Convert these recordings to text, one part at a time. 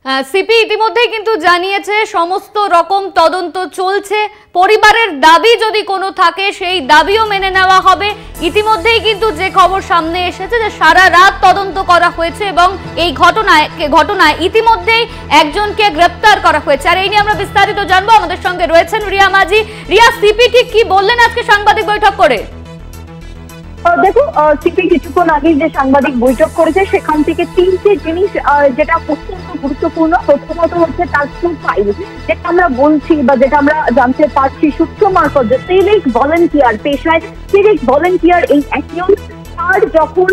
CP ইতিমধ্যেই কিন্তু জানিয়েছে সমস্ত রকম তদন্ত চলছে, পরিবারের দাবি যদি কোনো থাকে সেই দাবিও মেনে নেওয়া হবে। ইতিমধ্যেই কিন্তু যে খবর সামনে এসেছে যে সারা রাত তদন্ত করা হয়েছে এবং এই ঘটনায় ইতিমধ্যেই একজনকে গ্রেপ্তার করা হয়েছে। আর এই নিয়ে আমরা বিস্তারিত জানবো, আমাদের সঙ্গে রয়েছেন রিয়া মাঝি। রিয়া, সিপি ঠিক কি বললেন আজকে সাংবাদিক বৈঠক করে? দেখো, সিপি কিছুক্ষণ আগে যে সাংবাদিক বৈঠক করেছে সেখান থেকে তিনটে জিনিস যেটা অত্যন্ত গুরুত্বপূর্ণ। প্রথমত হচ্ছে তার প্রোফাইল, যেটা আমরা বলছি বা যেটা আমরা জানতে পারছি সূত্র মারফত যে সিভিক ভলেন্টিয়ার, পেশায় সিভিক ভলেন্টিয়ার এই অ্যাকিউজ। আর যখন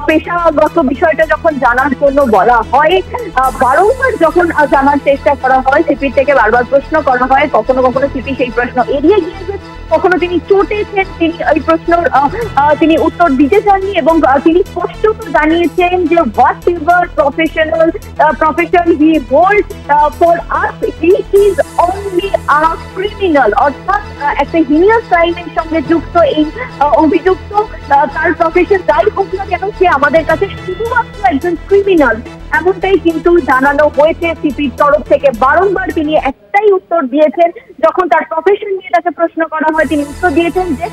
পেশাগত বিষয়টা যখন জানার জন্য বলা হয়, বারংবার যখন জানার চেষ্টা করা হয়, সিপির থেকে বারবার প্রশ্ন করা হয়, কখনো কখনো সিপি সেই প্রশ্ন এড়িয়ে গিয়েছে, কখনো তিনি চটেছেন, তিনি এই প্রশ্নের তিনি উত্তর দিতে চাননি এবং তিনি স্পষ্টত জানিয়েছেন যে what ever profession he hold for us he is only a criminal. অর্থাৎ একটা হিনিয়াস ক্রাইমের সঙ্গে যুক্ত এই অভিযুক্ত, তার প্রফেশন যাই হোক না কেন সে আমাদের কাছে শুধুমাত্র একজন ক্রিমিনাল, এমনটাই কিন্তু জানানো হয়েছে সিপির তরফ থেকে। বারংবার তিনি একটাই উত্তর দিয়েছেন, যখন তার প্রফেশন নিয়ে তাকে প্রশ্ন করা হয় তিনি উত্তর দিয়েছেন যে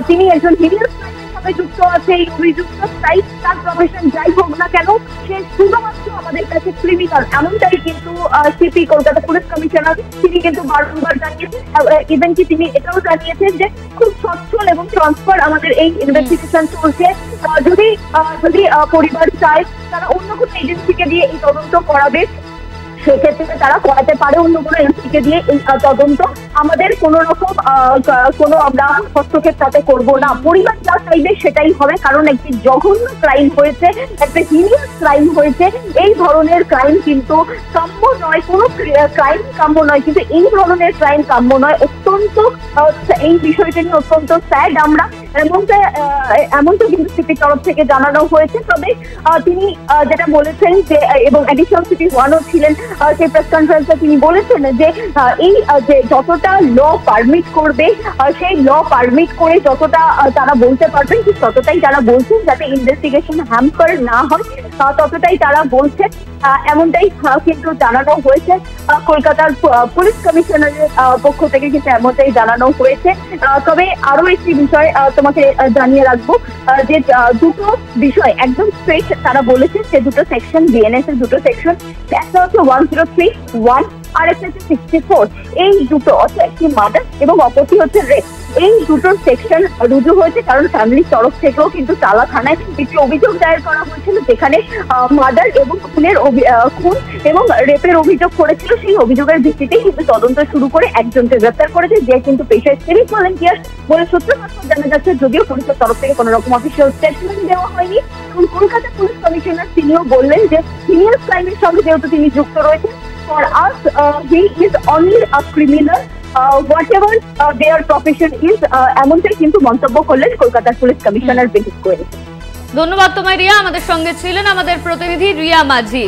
তিনি একজন হিনিয়াস ক্রাইমের সঙ্গে যুক্ত আছে এই অভিযুক্ত, তাই তার প্রফেশন যাই হোক না কেন সে শুধুমাত্র আমাদের কাছে ক্রিমিনাল, এমনটাই কিন্তু সিপি কলকাতা পুলিশ কমিশনার তিনি কিন্তু বারংবার জানিয়েছেন। ইভেন কি তিনি এটাও জানিয়েছেন যে খুব সচ্ছল এবং ট্রান্সফার আমাদের এই ইনভেস্টিগেশন চলছে। যদি পরিবার চায় তারা অন্য কোনো এজেন্সিকে দিয়ে এই তদন্ত করাবে, সেক্ষেত্রে তারা করাতে পারে অন্য কোনো এজেন্সিকে দিয়ে এই তদন্ত। আমাদের কোনো রকম কোনো আমরা হস্তক্ষেপ তাতে করবো না, পরিবার যা চাইবে সেটাই হবে, কারণ একটি জঘন্য ক্রাইম হয়েছে, একটা হিনিয়াস ক্রাইম হয়েছে। এই ধরনের ক্রাইম কিন্তু কাম্য নয়, কোনো ক্রাইম কাম্য নয়, কিন্তু এই ধরনের ক্রাইম কাম্য নয়। অত্যন্ত এই বিষয়টা নিয়ে অত্যন্ত স্যাড আমরা, এমনটা কিন্তু সিপির তরফ থেকে জানানো হয়েছে। তবে তিনি যেটা বলেছেন যে, এবং অ্যাডিশনাল সিপি ওয়ানও ছিলেন সেই প্রেস কনফারেন্সে, তিনি বলেছেন যে এই যে যতটা ল পারমিট করবে সেই ল পারমিট করে যতটা তারা বলতে পারবেন ঠিক ততটাই তারা বলছেন, যাতে ইনভেস্টিগেশন হ্যাম্পার না হয় ততটাই তারা বলছেন, এমনটাই কিন্তু জানানো হয়েছে। কলকাতার পুলিশ কমিশনারের পক্ষ থেকে কিন্তু এমনটাই জানানো হয়েছে। তবে আরো একটি বিষয় তোমাকে জানিয়ে রাখবো, যে দুটো বিষয় একদম স্ট্রেট তারা বলেছে, সে দুটো সেকশন বিএনএস এর দুটো সেকশন, একটা হচ্ছে 103(1) আর একটা হচ্ছে 64। এই দুটো একটি মার্ডার এবং অপরটি হচ্ছে রেপ, এই দুটো সেকশন রুজু হয়েছে কারণ ফ্যামিলির তরফ থেকেও কিন্তু টালা থানায় একটি অভিযোগ দায়ের করা হয়েছিল, যেখানে মার্ডার এবং খুন এবং রেপের অভিযোগ করেছিল। সেই অভিযোগের ভিত্তিতে কিন্তু তদন্ত শুরু করে একজনকে গ্রেপ্তার করেছে, যে কিন্তু পেশায় সিভিক ভলেন্টিয়ার বলে সূত্র মারফত জানা যাচ্ছে, যদিও পুলিশের তরফ থেকে কোনো রকম অফিসিয়াল স্টেটমেন্ট দেওয়া হয়নি। এবং কলকাতা পুলিশ কমিশনার তিনিও বললেন যে হিনিয়াস ক্রাইমের সঙ্গে যেহেতু তিনি যুক্ত রয়েছেন, for us he is only a criminal whatever their profession is, এমনটাই কিন্তু মন্তব্য করলেন কলকাতার পুলিশ কমিশনার বেনিত গোয়েল। ধন্যবাদ তোমায় রিয়া, আমাদের সঙ্গে ছিলেন আমাদের প্রতিনিধি রিয়া মাঝি।